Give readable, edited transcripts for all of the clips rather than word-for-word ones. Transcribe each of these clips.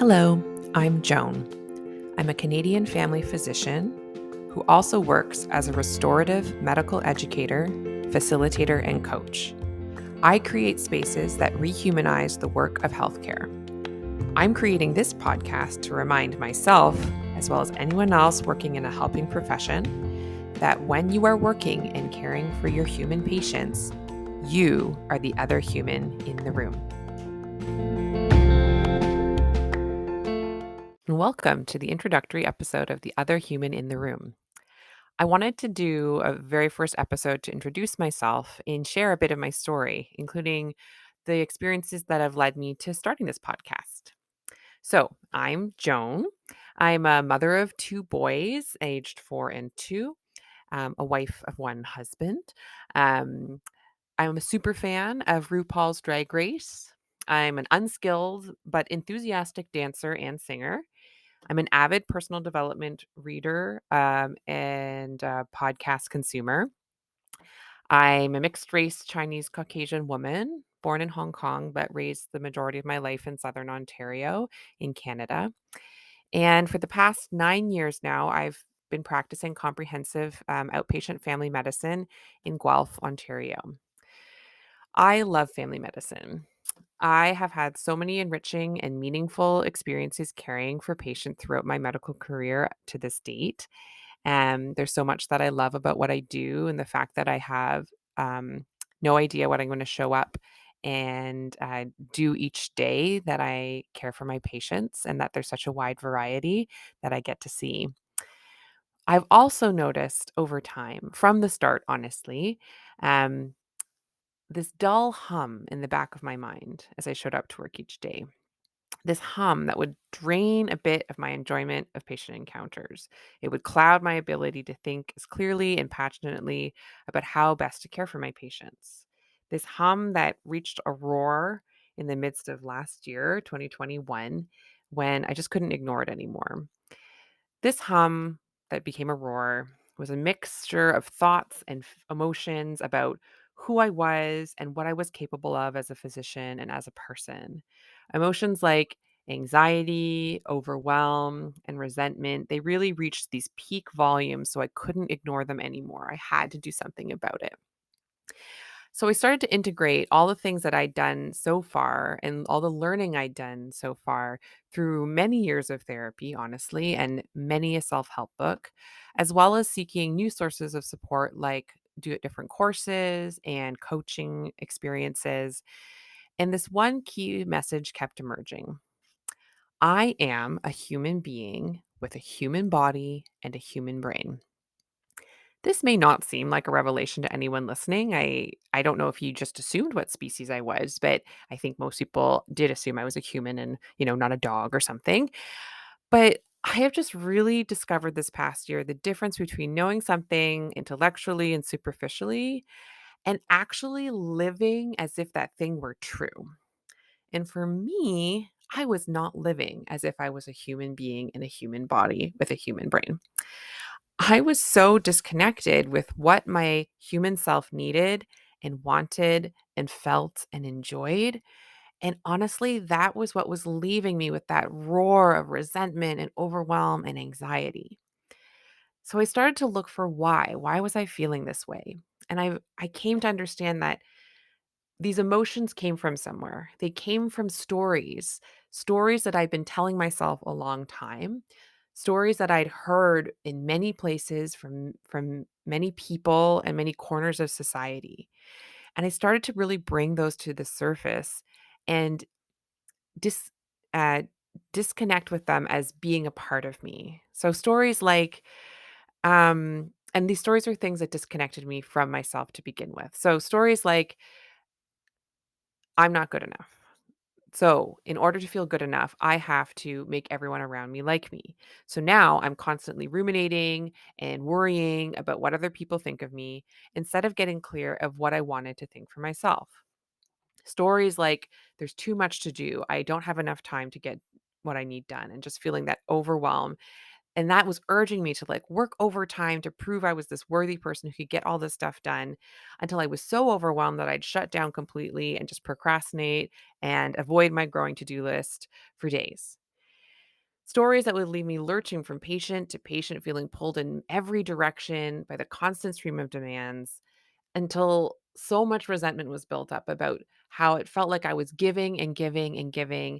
Hello, I'm Joan. I'm a Canadian family physician who also works as a restorative medical educator, facilitator, and coach. I create spaces that rehumanize the work of healthcare. I'm creating this podcast to remind myself, as well as anyone else working in a helping profession, that when you are working and caring for your human patients, you are the other human in the room. And welcome to the introductory episode of The Other Human in the Room. I wanted to do a very first episode to introduce myself and share a bit of my story, including the experiences that have led me to starting this podcast. So, I'm Joan. I'm a mother of two boys, aged 4 and 2, a wife of one husband. Um, I'm a super fan of RuPaul's Drag Race. I'm an unskilled but enthusiastic dancer and singer. I'm an avid personal development reader and podcast consumer. I'm a mixed race Chinese Caucasian woman, born in Hong Kong, but raised the majority of my life in Southern Ontario in Canada. And for the past 9 years now, I've been practicing comprehensive outpatient family medicine in Guelph, Ontario. I love family medicine. I have had so many enriching and meaningful experiences caring for patients throughout my medical career to this date. There's so much that I love about what I do, and the fact that I have no idea what I'm going to show up and do each day that I care for my patients, and that there's such a wide variety that I get to see. I've also noticed over time, from the start, honestly, um, this dull hum in the back of my mind as I showed up to work each day. This hum that would drain a bit of my enjoyment of patient encounters. It would cloud my ability to think as clearly and passionately about how best to care for my patients. This hum that reached a roar in the midst of last year, 2021, when I just couldn't ignore it anymore. This hum that became a roar was a mixture of thoughts and emotions about who I was and what I was capable of as a physician and as a person. Emotions like anxiety, overwhelm, and resentment, they really reached these peak volumes, so I couldn't ignore them anymore. I had to do something about it. So I started to integrate all the things that I'd done so far and all the learning I'd done so far through many years of therapy, honestly, and many a self help book, as well as seeking new sources of support like do different courses and coaching experiences. And this one key message kept emerging: I am a human being with a human body and a human brain. This may not seem like a revelation to anyone listening. I don't know if you just assumed what species I was, but I think most people did assume I was a human and, not a dog or something. But I have just really discovered this past year the difference between knowing something intellectually and superficially and actually living as if that thing were true. And for me, I was not living as if I was a human being in a human body with a human brain. I was so disconnected with what my human self needed and wanted and felt and enjoyed. And honestly, that was what was leaving me with that roar of resentment and overwhelm and anxiety. So I started to look for why. Why was I feeling this way? And I came to understand that these emotions came from somewhere. They came from stories that I'd been telling myself a long time, stories that I'd heard in many places from many people and many corners of society. And I started to really bring those to the surface and dis uh, disconnect with them as being a part of me. So stories like and these stories are things that disconnected me from myself to begin with. So stories like I'm not good enough. So, in order to feel good enough, I have to make everyone around me like me. So now I'm constantly ruminating and worrying about what other people think of me instead of getting clear of what I wanted to think for myself. Stories like there's too much to do, I don't have enough time to get what I need done, and just feeling that overwhelm, and that was urging me to like work overtime to prove I was this worthy person who could get all this stuff done until I was so overwhelmed that I'd shut down completely and just procrastinate and avoid my growing to do list for days. Stories that would leave me lurching from patient to patient, feeling pulled in every direction by the constant stream of demands until so much resentment was built up about how it felt like I was giving and giving and giving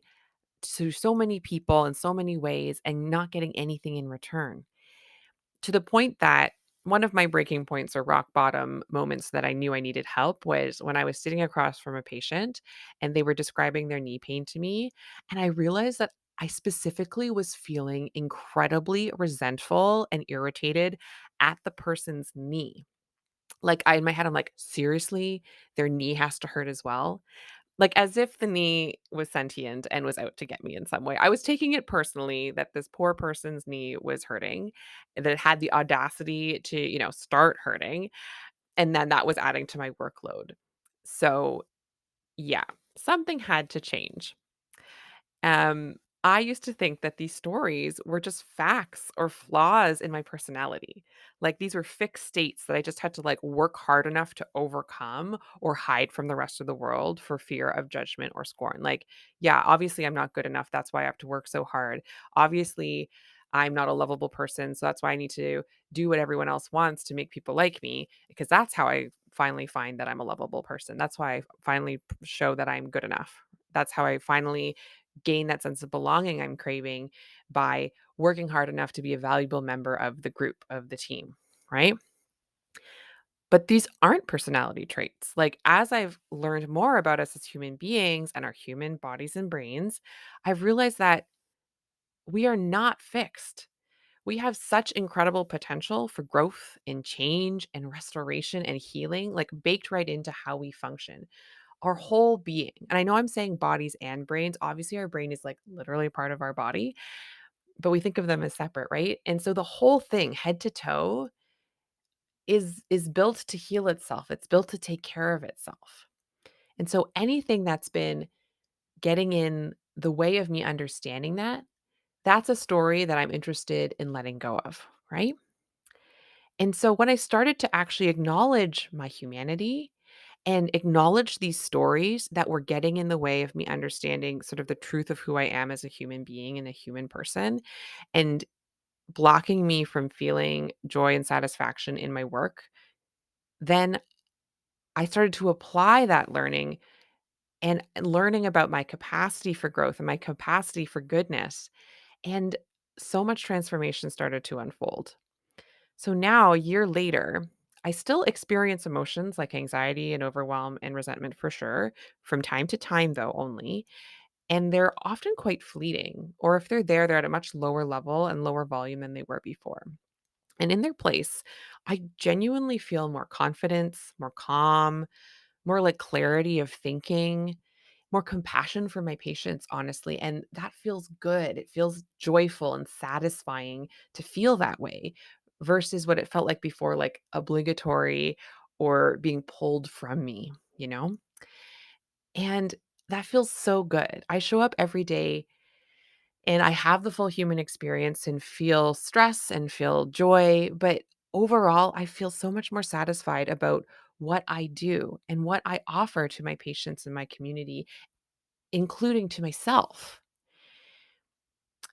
to so many people in so many ways and not getting anything in return. To the point that one of my breaking points or rock bottom moments that I knew I needed help was when I was sitting across from a patient and they were describing their knee pain to me. And I realized that I specifically was feeling incredibly resentful and irritated at the person's knee. Like, in my head, I'm like, seriously, their knee has to hurt as well. Like, as if the knee was sentient and was out to get me in some way. I was taking it personally that this poor person's knee was hurting, that it had the audacity to, start hurting, and then that was adding to my workload. So, yeah, something had to change. Um, I used to think that these stories were just facts or flaws in my personality. Like these were fixed states that I just had to like work hard enough to overcome or hide from the rest of the world for fear of judgment or scorn. Like, yeah, obviously I'm not good enough. That's why I have to work so hard. Obviously, I'm not a lovable person. So that's why I need to do what everyone else wants to make people like me because that's how I finally find that I'm a lovable person. That's why I finally show that I'm good enough. That's how I finally gain that sense of belonging I'm craving by working hard enough to be a valuable member of the group, of the team, right? But these aren't personality traits. Like, as I've learned more about us as human beings and our human bodies and brains, I've realized that we are not fixed. We have such incredible potential for growth and change and restoration and healing, like baked right into how we function, our whole being. And I know I'm saying bodies and brains. Obviously, our brain is like literally part of our body, but we think of them as separate, right? And so the whole thing, head to toe, is built to heal itself. It's built to take care of itself. And so anything that's been getting in the way of me understanding that, that's a story that I'm interested in letting go of, right? And so when I started to actually acknowledge my humanity and acknowledge these stories that were getting in the way of me understanding sort of the truth of who I am as a human being and a human person and blocking me from feeling joy and satisfaction in my work, then I started to apply that learning and learning about my capacity for growth and my capacity for goodness. And so much transformation started to unfold. So now, a year later, I still experience emotions like anxiety and overwhelm and resentment for sure, from time to time, though, only. And they're often quite fleeting, or if they're there, they're at a much lower level and lower volume than they were before. And in their place, I genuinely feel more confidence, more calm, more like clarity of thinking, more compassion for my patients, honestly. And that feels good. It feels joyful and satisfying to feel that way versus what it felt like before, like obligatory or being pulled from me, you know? And that feels so good. I show up every day and I have the full human experience and feel stress and feel joy. But overall, I feel so much more satisfied about what I do and what I offer to my patients and my community, including to myself.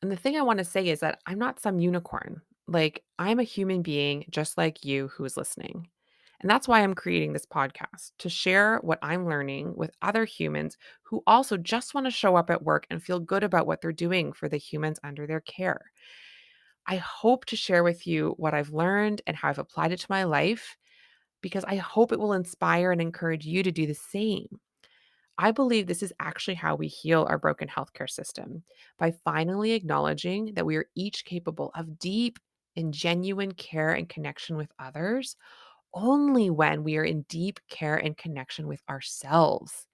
And the thing I want to say is that I'm not some unicorn. Like, I'm a human being just like you who's listening. And that's why I'm creating this podcast to share what I'm learning with other humans who also just want to show up at work and feel good about what they're doing for the humans under their care. I hope to share with you what I've learned and how I've applied it to my life because I hope it will inspire and encourage you to do the same. I believe this is actually how we heal our broken healthcare system by finally acknowledging that we are each capable of deep and genuine care and connection with others only when we are in deep care and connection with ourselves.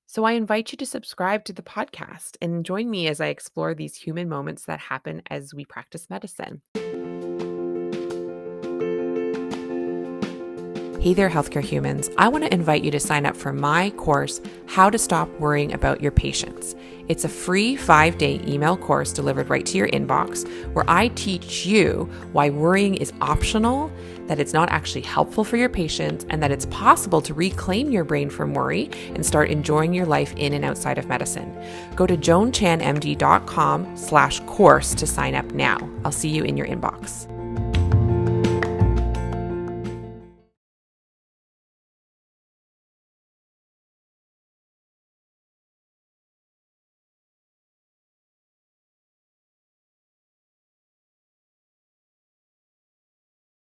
So I invite you to subscribe to the podcast and join me as I explore these human moments that happen as we practice medicine. Hey there, healthcare humans. I want to invite you to sign up for my course, How to Stop Worrying About Your Patients. It's a free 5-day email course delivered right to your inbox where I teach you why worrying is optional, that it's not actually helpful for your patients, and that it's possible to reclaim your brain from worry and start enjoying your life in and outside of medicine. Go to joanchanmd.com/course to sign up now. I'll see you in your inbox.